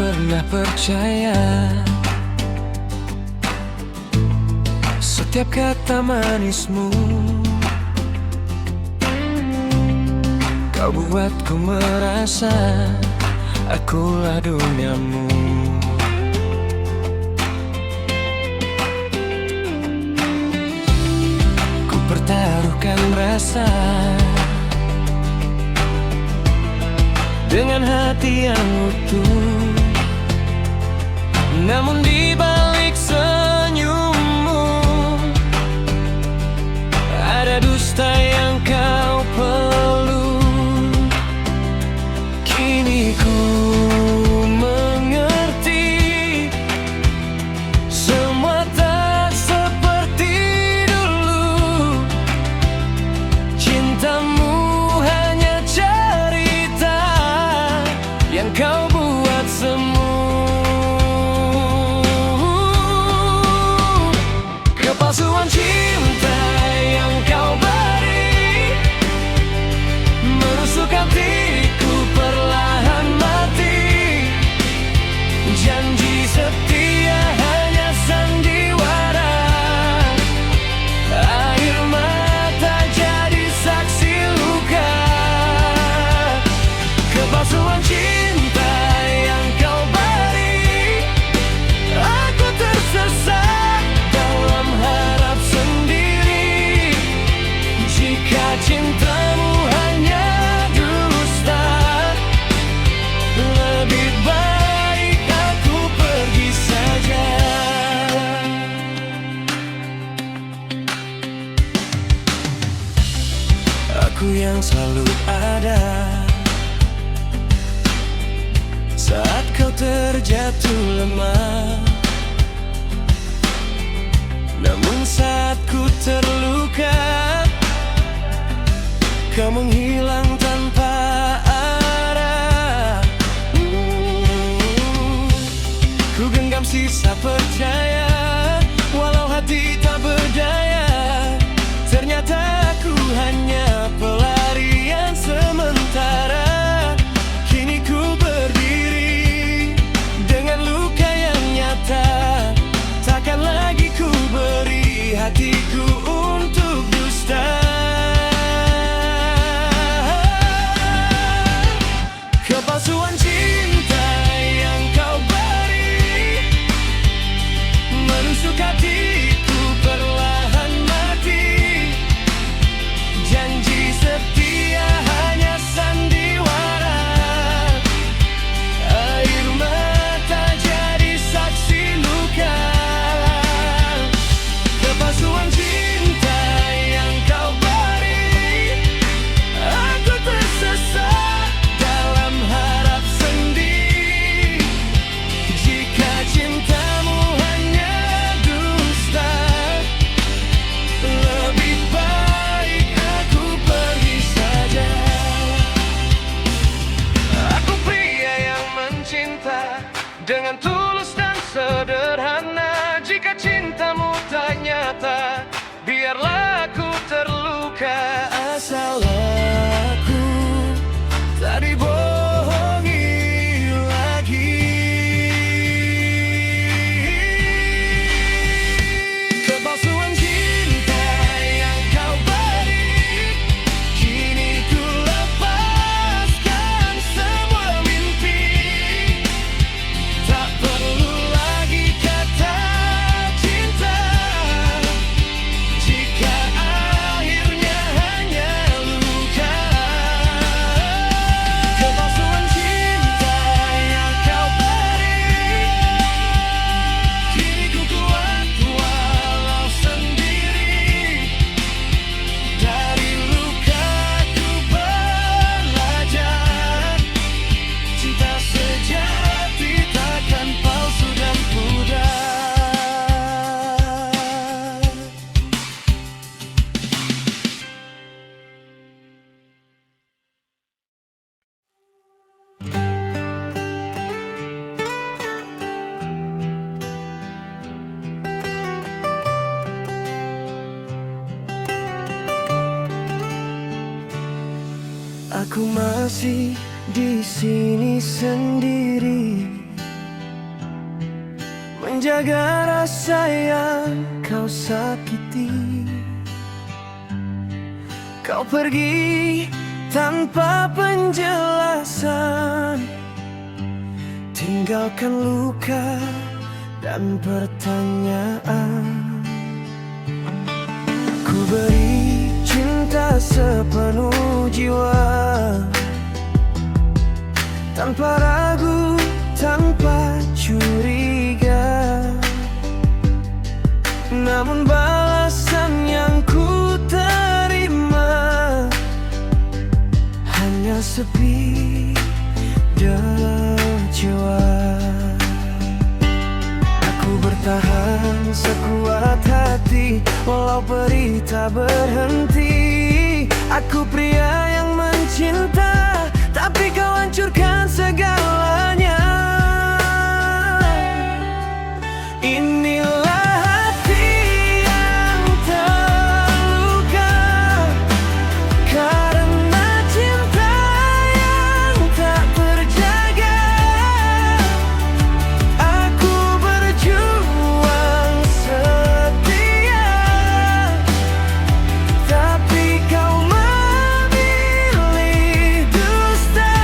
pernah percaya setiap kata manismu. Kau buatku merasa akulah duniamu. Ku pertaruhkan rasa dengan hati yang utuh, namun di balik senyummu ada dusta yang kau peluk. Kini ku mengerti, semua tak seperti dulu. Cintamu hanya cerita yang kau buat semu. Kepalsuan cinta yang kau beri menusuk hatiku perlahan mati. Janji setia hanya sandiwara, air mata jadi saksi luka. Kepalsuan cinta yang kau beri, aku tersesat dalam harap sendiri. Jika cintamu hanya dusta, lebih baik aku pergi saja. Aku yang selalu ada saat kau terjatuh lemah, namun saat ku terluka, kau menghilang tanpa arah. Ku genggam sisa percaya, walau hati tak berdaya. Ternyata aku hanya pelarian sementara. Kini ku berdiri dengan luka yang nyata. Takkan lagi ku beri hatiku untuk dusta. Kepalsuan cinta yang kau beri menusuk hatiku perlahan mati. Janji setia hanya sandiwara, air mata jadi saksi luka. Kepalsuan cinta yang kau beri, aku tersesat dalam harap sendiri. Jika cintamu hanya dusta, lebih baik aku pergi saja. Aku pria yang mencinta dengan tulus dan sederhana. Jika cintamu tak nyata, biarlah aku terluka. Asal aku tak dibohongi lagi. Kepalsuan cinta yang kau beri, kini ku lepaskan semua mimpi. Tak perlu lagi kata cinta, jika akhirnya hanya luka. Kepalsuan cinta yang kau beri, kini ku kuat walau sendiri. Dari luka ku belajar, cinta sejati takkan palsu dan pudar. Aku masih di sini sendiri, menjaga rasa yang kau sakiti. Kau pergi tanpa penjelasan, tinggalkan luka dan pertanyaan. Ku beri cinta sepenuh jiwa, tanpa ragu, tanpa curiga. Namun balasan yang ku terima hanya sepi dalam jiwa. Aku bertahan sekuat hati, walau perih tak berhenti. Aku pria yang mencinta, tapi kau hancurkan segalanya. Inilah hati yang terluka karena cinta yang tak terjaga. Aku berjuang setia, tapi kau memilih dusta.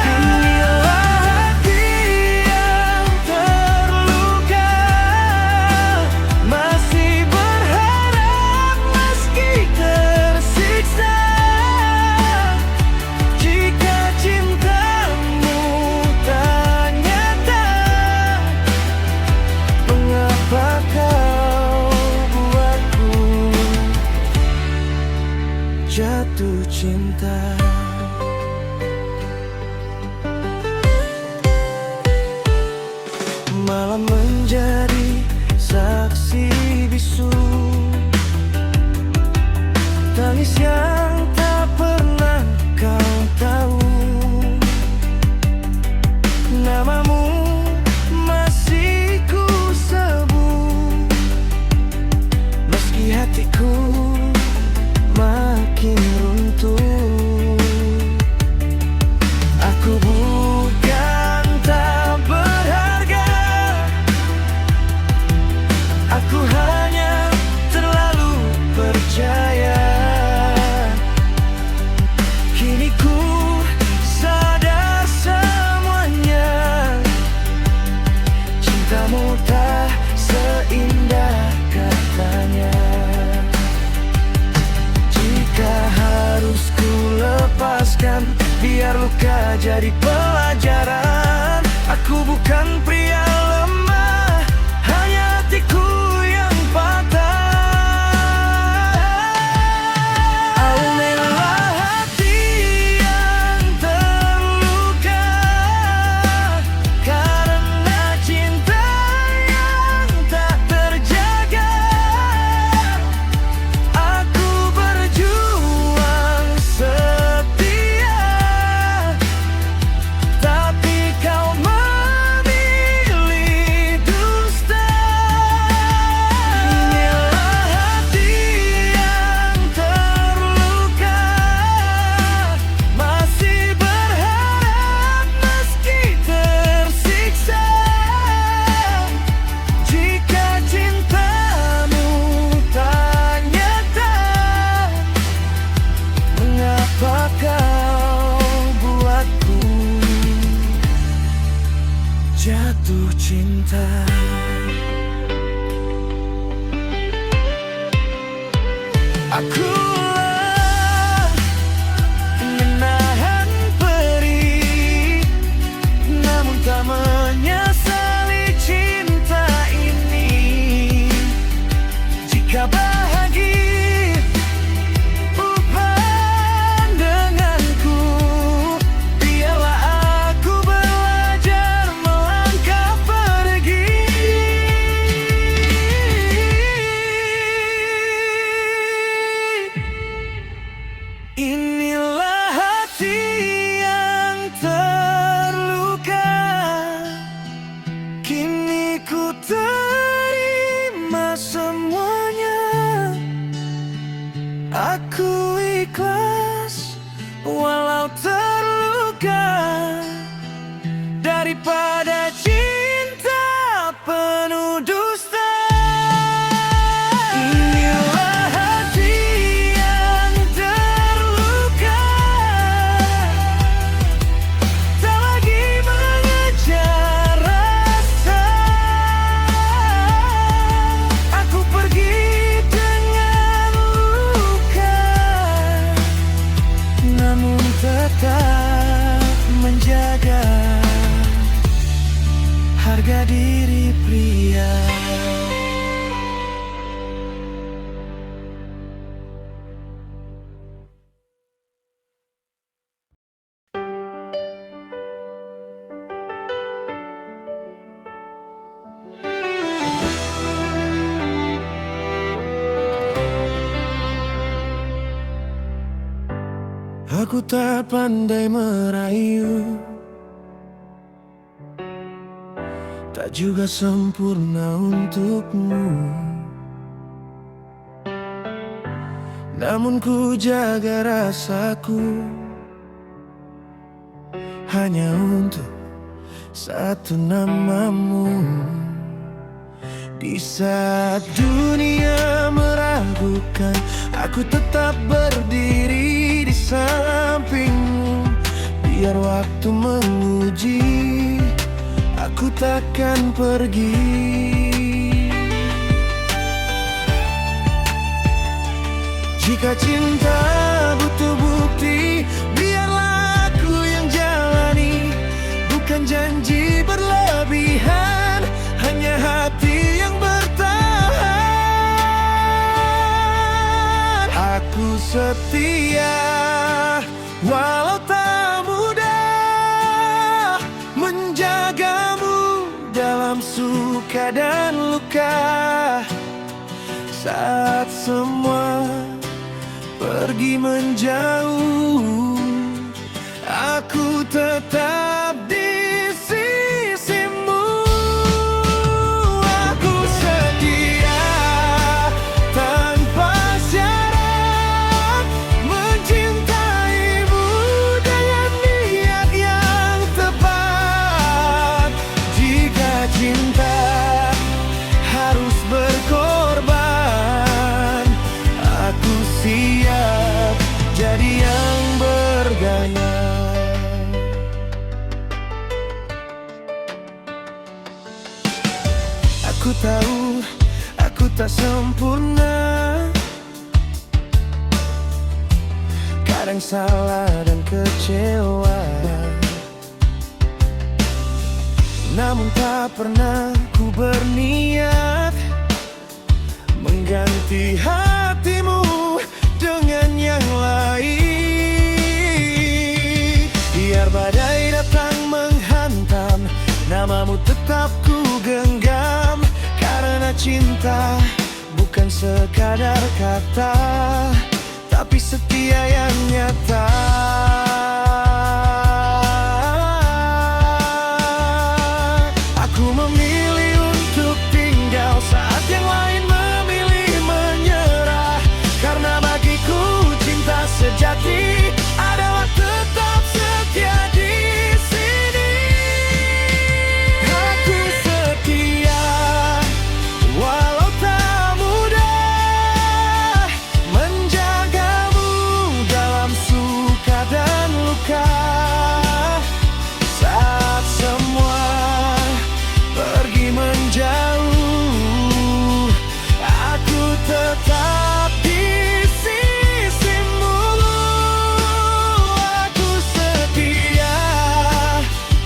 Inilah hati yang terluka, masih berharap meski tersiksa. Jika cintamu tak nyata, mengapa kau buatku jatuh cinta? Malam menjadi saksi bisu, tangis yang tak pernah kau tahu. Namamu masih ku sebut, meski hatiku makin runtuh. Aku bukan tak berharga, aku hanya terlalu percaya. Kini ku sadar semuanya, cintamu tak seindah katanya. Jika harus ku lepaskan, biar luka jadi pelajaran. Aku bukan pria lemah, hanya hatiku yang patah. Aumelah hati yang terluka karena cinta yang tak terjaga. Aku berjuang setia, tapi kau memilih dusta. Inilah hati yang terluka, masih berharap meski tersiksa. Jika cintamu tak nyata, mengapa kau buatku jatuh cinta? Akulah menahan perih, namun tak menyesali cinta ini. Jika bahagia bukan denganku, biarlah aku belajar melangkah pergi. Inilah hati yang terluka, kini ku terima semuanya. Aku ikhlas walau terluka, daripada cinta diri pria. Aku tak pandai merayu, tak juga sempurna untukmu. Namun ku jaga rasaku hanya untuk satu namamu. Di saat dunia meragukan, aku tetap berdiri di sampingmu. Biar waktu menguji, aku takkan pergi. Jika cinta butuh bukti, biarlah aku yang jalani. Bukan janji berlebihan, hanya hati yang bertahan. Aku setia, walau tak mudah, menjagamu dalam suka dan luka. Saat semua pergi menjauh, aku tetap di sisimu. Aku setia tanpa syarat, mencintaimu dengan niat yang tepat. Jika cinta harus berkorban, aku siap jadi yang bergaya. Aku tahu aku tak sempurna, kadang salah dan kecewa. Namun tak pernah ku berniat mengganti hatimu dengan yang lain. Biar badai datang menghantam, namamu tetap ku genggam. Karena cinta bukan sekadar kata, tapi setia yang nyata. Aku memilih untuk tinggal saat yang lain memilih menyerah. Karena bagiku cinta sejati adalah tetap setia di sini. Aku setia, walau tak mudah, menjagamu dalam suka dan luka. Saat semua pergi menjauh, aku tetap di sisimu. Aku setia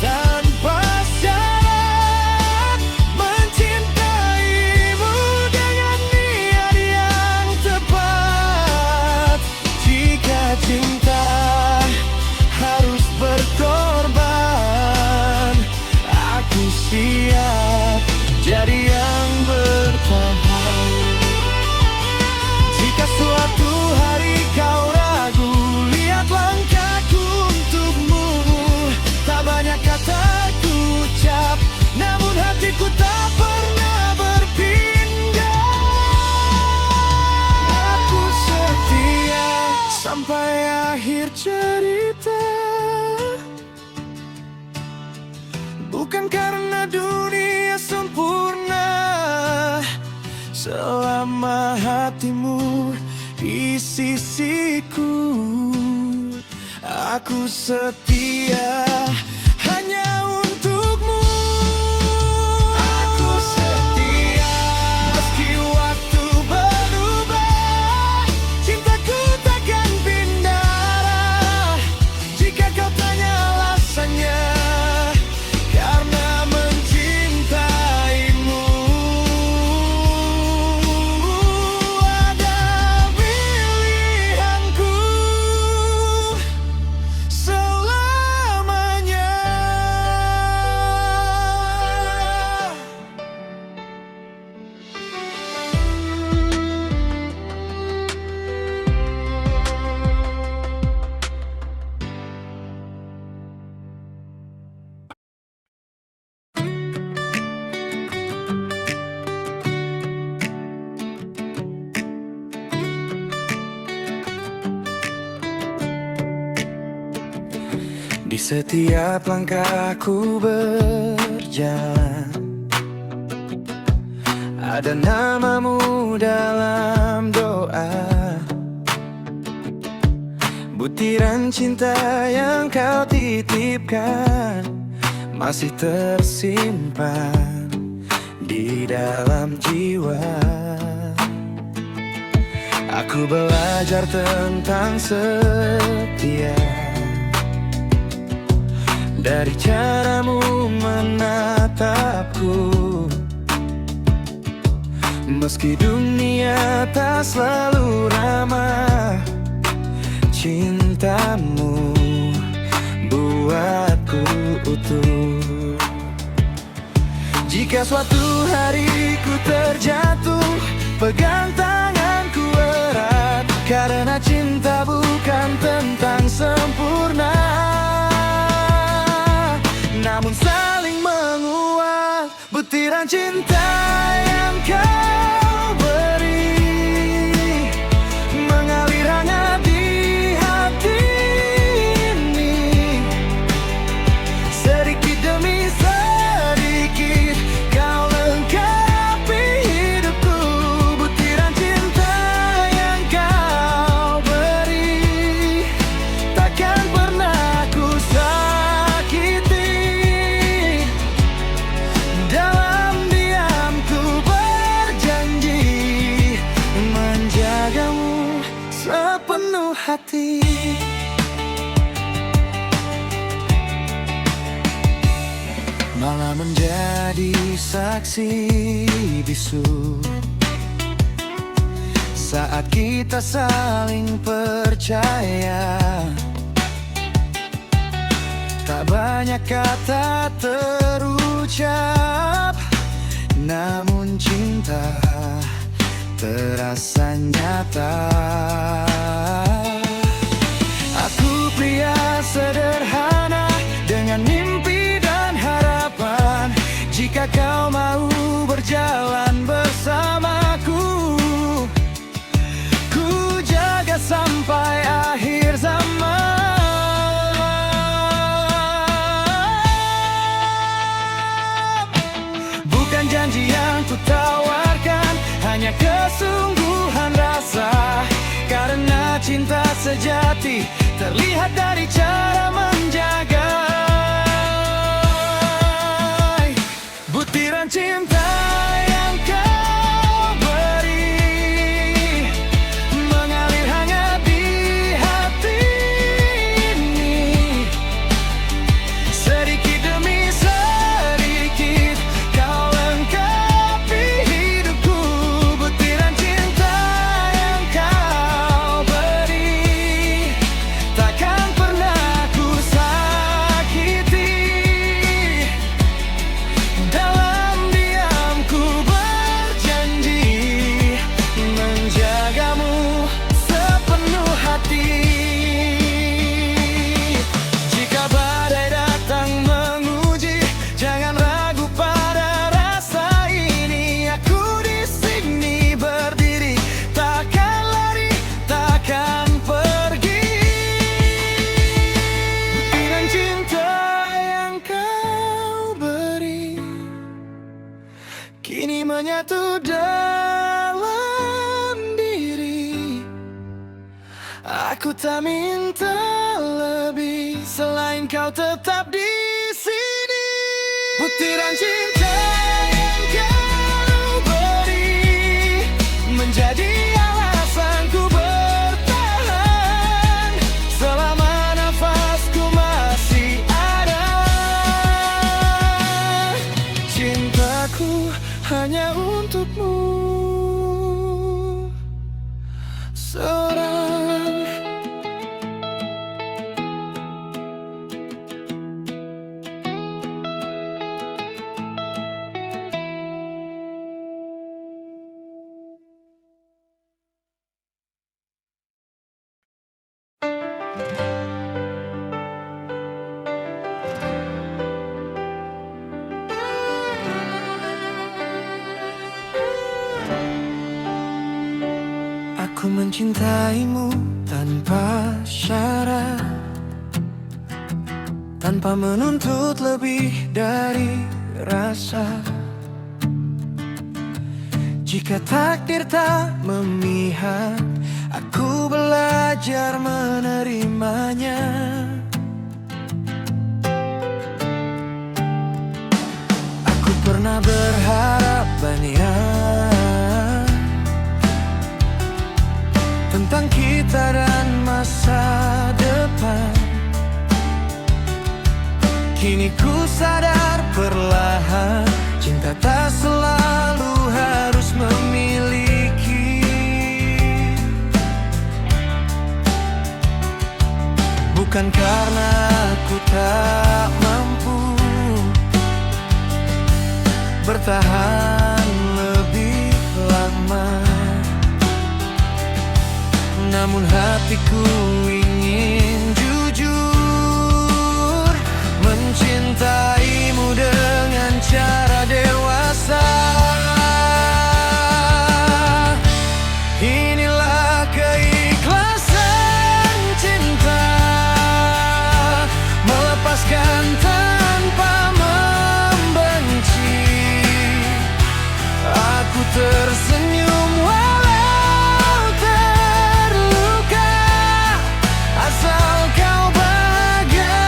tanpa syarat, mencintaimu dengan niat yang tepat. Jika cinta harus berkorban, aku siap jadi yang bertahan. Jika suatu hari kau ragu, lihat langkahku untukmu. Tak banyak kata ku ucap, namun hatiku tak pernah berpindah. Aku setia sampai akhir cerita, bukan karena dunia sempurna. Selama hatimu di sisiku, aku setia hanya untukmu. Aku setia meski waktu berubah, cintaku takkan pindah arah. Jika kau tanya alasannya, karena mencintai setiap langkahku berjalan, ada namamu dalam doa. Butiran cinta yang kau titipkan masih tersimpan di dalam jiwa. Aku belajar tentang setia dari caramu menatapku. Meski dunia tak selalu ramah, cintamu buatku utuh. Jika suatu hari ku terjatuh, pegang tanganku erat, karena cinta bukan tentang sempurna, namun saling menguat. Butiran cinta yang kau beri mengalir hangat di hati ini. Sedikit demi sedikit kau lengkapi hidupku. Butiran cinta yang kau beri takkan pernah ku sakiti. Dalam diam ku berjanji menjagamu sepenuh hati. Malah menjadi saksi bisu saat kita saling percaya. Tak banyak kata terucap, namun cinta terasa nyata. Aku pria sederhana dengan mimpi dan harapan. Jika kau mau berjalan bersamaku, ku jaga sampai akhir zaman. Bukan janji yang ku tawarkan, hanya kesungguhan rasa. Karena cinta sejati terlihat dari cara menjaga. Butiran cinta yang kau beri mengalir hangat di hati ini. Sedikit demi sedikit kau lengkapi hidupku. Butiran cinta yang kau beri takkan pernah ku sakiti. Dalam diam ku berjanji menjagamu sepenuh hati. Jika badai datang menguji, jangan ragu pada rasa ini. Aku di sini berdiri, takkan lari, takkan pergi. Butiran cinta yang kau beri kini menyatu dalam diri. Aku tak minta lebih selain kau tetap di sini. Butiran cinta yang kau beri menjadi alasanku bertahan selama nafasku masih ada. Cintaku hanya untukmu seorang. Aku mencintaimu tanpa syarat, tanpa menuntut lebih dari rasa. Jika takdir tak memihak, aku belajar menerimanya. Aku pernah berharap banyak tentang kita dan masa depan. Kini ku sadar perlahan, cinta tak selalu harus memiliki. Bukan karena aku tak mampu bertahan lebih lama, namun hatiku ingin jujur mencintaimu dengan cara dewasa. Inilah keikhlasan cinta, melepaskan tanpa membenci. Aku tersenyum walau terluka, asal kau bahagia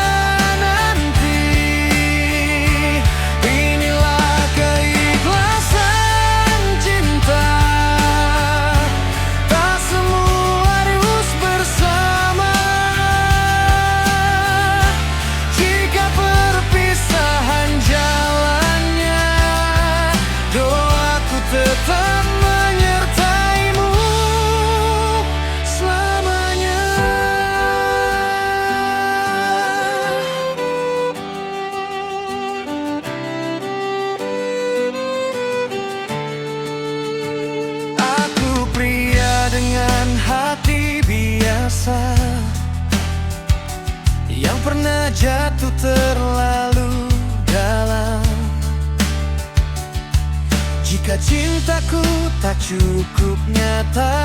nanti. Inilah keikhlasan cinta, tak semua harus bersama. Jika perpisahan jalannya, doaku tetap menyertaimu selamanya. Aku pria dengan hati biasa, yang pernah jatuh terlalu dalam. Jika cintaku tak cukup nyata,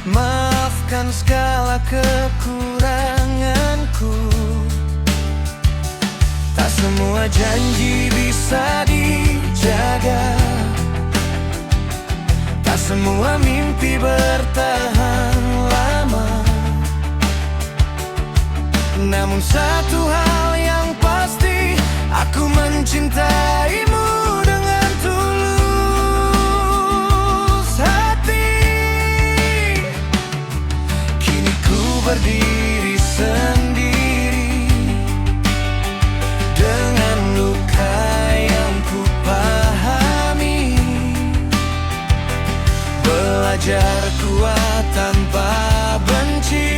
maafkan segala kekuranganku. Tak semua janji bisa dijaga, tak semua mimpi bertahan lama. Namun satu hal yang pasti, aku mencintaimu dengan tulus hati. Kini ku berdiri sendiri dengan luka yang ku pahami, belajar kuat tanpa benci,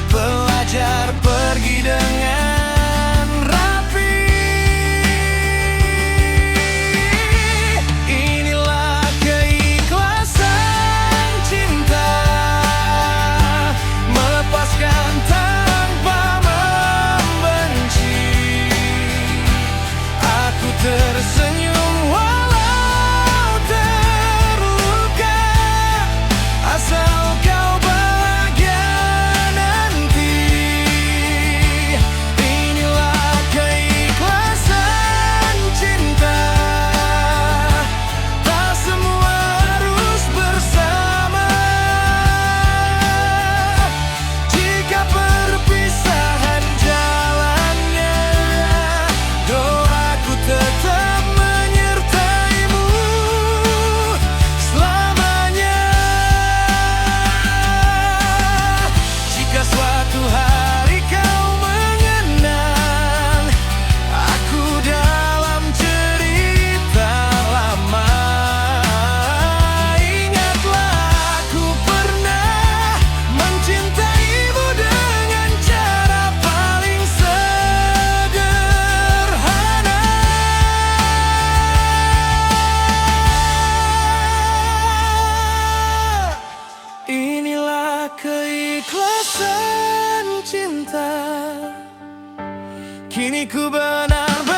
belajar pergi dengan rapi. Inilah keikhlasan cinta, melepaskan tanpa membenci. Aku tersenyum walau terluka, asal kau bahagia nanti. Inilah keikhlasan cinta, tak semua harus bersama. Jika perpisahan jalannya, doaku tetap menyertaimu selamanya. Jika suatu hari kau mengenang aku dalam cerita lama, ingatlah aku pernah mencintaimu dengan cara paling sederhana. Inilah keikhlasan cinta, kini ku benar-benar